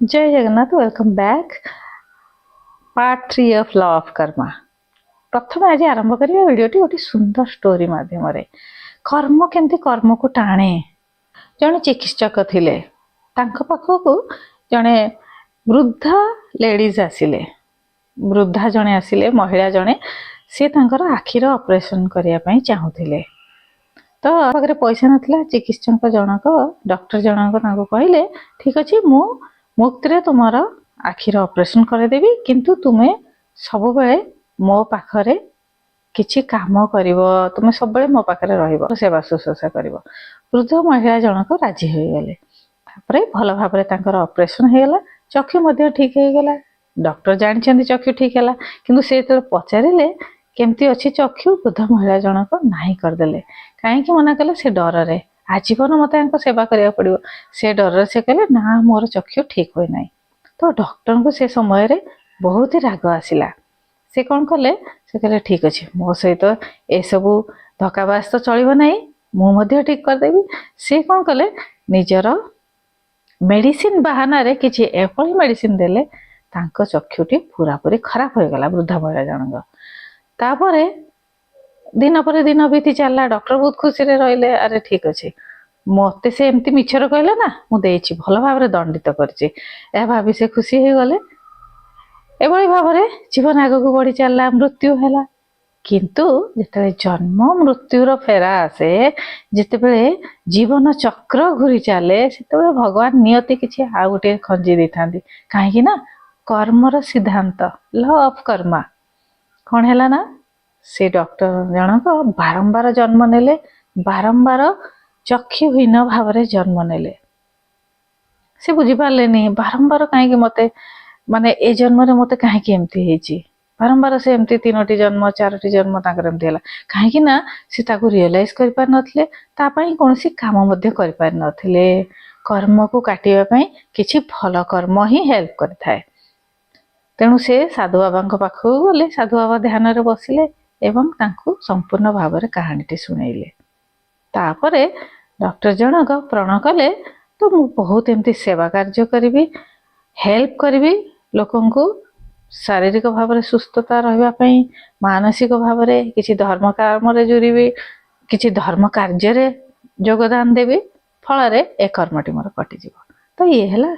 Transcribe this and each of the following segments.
जय Jagannath welcome back part 3 of law of Karma. प्रथम आज आरंभ करिया वीडियोटी गोटे सुंदर स्टोरी माध्यम रे कर्म केमती कर्म को टाणे। जने चिकित्सक थिले तांको पाखकु जने वृद्ध लेडीज आसिले, वृद्धा जने आसिले महिला जने से तांकर आखिर ऑपरेशन करिया पई चाहुथिले। तो पाखरे पैसा नथिला, चिकित्सक जनक डॉक्टर जनक तांको कहिले ठीक अछि मु मुक्ति तुमार आखिर ऑपरेशन करदेवी, किंतु तुम्हें सब बेले मो पाखरे किछि काम करिवो, तुमे सब बेले मो पाखरे रहिबो, सेवा शुश्रूषा करिवो। वृद्ध महिला जनक राजी हो गले। तापरे भल भाबरे तांकर ऑपरेशन हे गला, चक्षु मध्ये ठीक हे गला। डॉक्टर जानिछन्ती चक्षु ठीक हैला, किंतु से तो पचारिले केमती अछि चक्षु, वृद्ध महिला जनक नाही करदेले। काहे कि मना कले से डर रे आजीवन मते सेवा करिया पड़िबो, से डर से कहले ना मोर चक्षु ठीक होय नाही। तो डॉक्टर को से समय रे बहुत ही राग आसिला। से कौन कले, से कहले ठीक अछि मो सहित ए सबु धक्काबाज तो चलिबो नाही, मु मध्ये ठीक कर देबी। से कौन कले निजर मेडिसिन बहाना रे किछि एपल मेडिसिन देले, तांको चक्षुटी पूरा पूरी खराब हो गला वृद्ध महिला जनक। तापरे दिन पर दिन बीती चलला, डॉक्टर बहुत खुशी रे रहिले। अरे ठीक अछि मते से एमती मिछर कहले ना, मु देछि भल भाबरे दंडित करछि, ए भाबी से खुशी हे गले। एबळी भाबरे जीवन आगको बढ़ी चलला, मृत्यु हैला। किंतु जेते जन्म मृत्युर फेरा आसे, जेतेबेले जीवन चक्र घुरी चले, सेतेबेले भगवान नियति किछि आ गोटे खंजी देथांती। काहे कि ना कर्मर सिद्धांत लॉ ऑफ कर्मा कोन हैला ना, से डॉक्टर जनक बारंबार जन्म नेले, बारंबार चक्षुहीन भावरे जन्म नेले। से बुझी पारलेनी बारंबार काहे मते माने ए जन्म रे मते काहे कि एमती हेची। बारंबार से एमती 3टी जन्म 4टी जन्म ताकर एमती हैला। काहे कि ना से ताको रियलाइज करि पार नथले, ता पई कोनसी काम मध्ये करि पार नथले। कर्म को काटिबा पई किछि भल कर्म ही हेल्प करथाय। तेणु से साधु बाबा पाखु गले, साधु बाबा ध्यान रे बसिले एवं तांकु संपूर्ण भावरे कहानीटी सुनाइले। तापरे डॉक्टर जनक प्रण कले तो मु बहुत एमती सेवा कार्य करिवि, हेल्प करिवि लोकंकु शारीरिक भावरे सुस्थता रहिबा पई, मानसिक भावरे किछि धर्म कर्म रे जुरिवि, किछि धर्म कार्य रे योगदान देबि, फल रे ए कर्मटी मोर कटि जिवो। तो ये हैला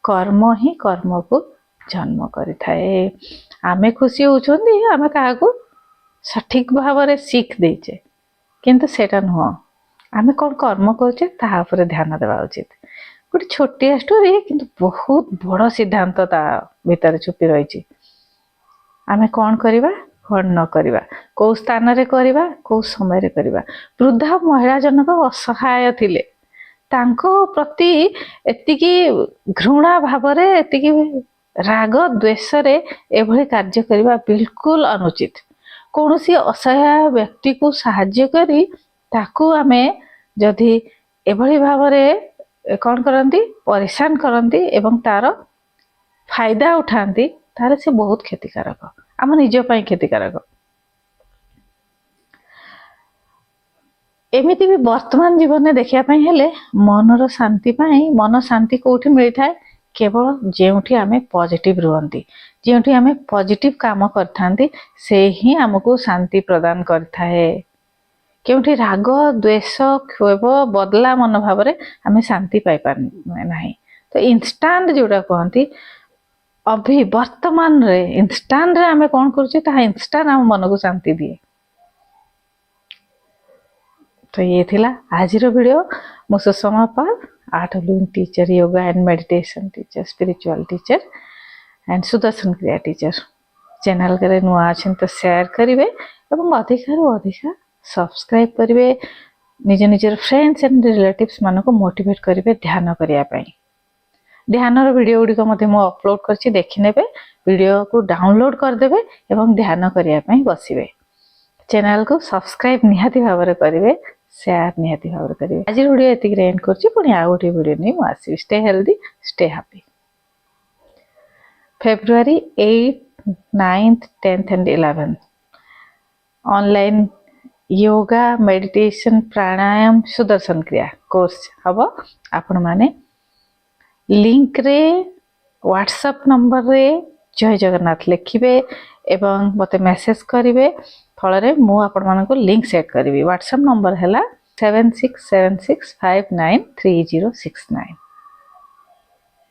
कर्म ही कर्म को जन्म करि थाए। आमे खुशी होउछोंदी आमे काहाकू सठिक भावरे सीख देचे, किंतु सेटा नुह। आमे कोन कर्म करछे ता ऊपर ध्यान देबा उचित। गोटे छोटिया स्टोरी किंतु बहुत बड़ सिद्धांत ता भीतर छुपी रहिछि। आमे कोन करिबा कोन न करिबा, को स्थान रे करिबा, को समय रे करिबा। वृद्धा महिला जनक असहाय थिले, तांको प्रति एतिकी घृणा भावरे, एतिकी राग द्वेष रे एभली कार्य करिबा बिल्कुल अनुचित। कोनोसी असहाय व्यक्ति को सहाय्य करी ताकू आमे जदि एभली भावरे कौन करती परेशान करती एवं तार फायदा उठाती, तार से बहुत क्षतिकारक, आम निज पई क्षतिकारक। एमिति भी वर्तमान जीवन में देखिया पई हेले मनर शांति पई, मन शांति कोठी मिलथाय केवल जेउठी आमे पॉजिटिव रुहंती, जेउठी आमे पॉजिटिव काम करथांती, से ही हमको शांति प्रदान करथाए। केउठी राग द्वेष क्षोभ बदला मन भावरे आमे शांति पाई पार नाही। तो इंस्टांट जोड़ा कहती अभी वर्तमान रे इंस्टांट रे आमे कोन करछे ता इंस्टांट हम मन को शांति दिए। तो ये थिला आजिर वीडियो। मो Sushma Pal, art of living teacher, yoga and meditation teacher, spiritual teacher and Sudarshan Kriya teacher. Channel करे नुआ अछन तो शेयर करिवे एवं अधिकार अधिकार सब्सक्राइब करिवे। निज निजर फ्रेंड्स एंड रिलेटिव्स मान को मोटिवेट करिवे ध्यान करिया पई। ध्यान रो वीडियो गुडी को मते मो अपलोड करछि, देखि नेबे, वीडियो को डाउनलोड कर देबे एवं ध्यान करिया पई बसिबे। चैनल को सब्सक्राइब निहाती भाबरे करिवे, शेयर निहाती भाबरे करिवे। आज वीडियो एतिक रे एंड करछि, पुनी आ गोटे वीडियो नै मु आसी। Stay healthy, stay happy. February 8, 9th, 10th and 11th online yoga meditation pranayama Sudarshan Kriya course हबो। आपण माने लिंक रे व्हाट्सएप नंबर रे जय जगन्नाथ लिखिबे एवं मते मेसेज करिवे फल मु आपण मानको लिंक सेट करी व्हाट्सएप नंबर है 7676593069।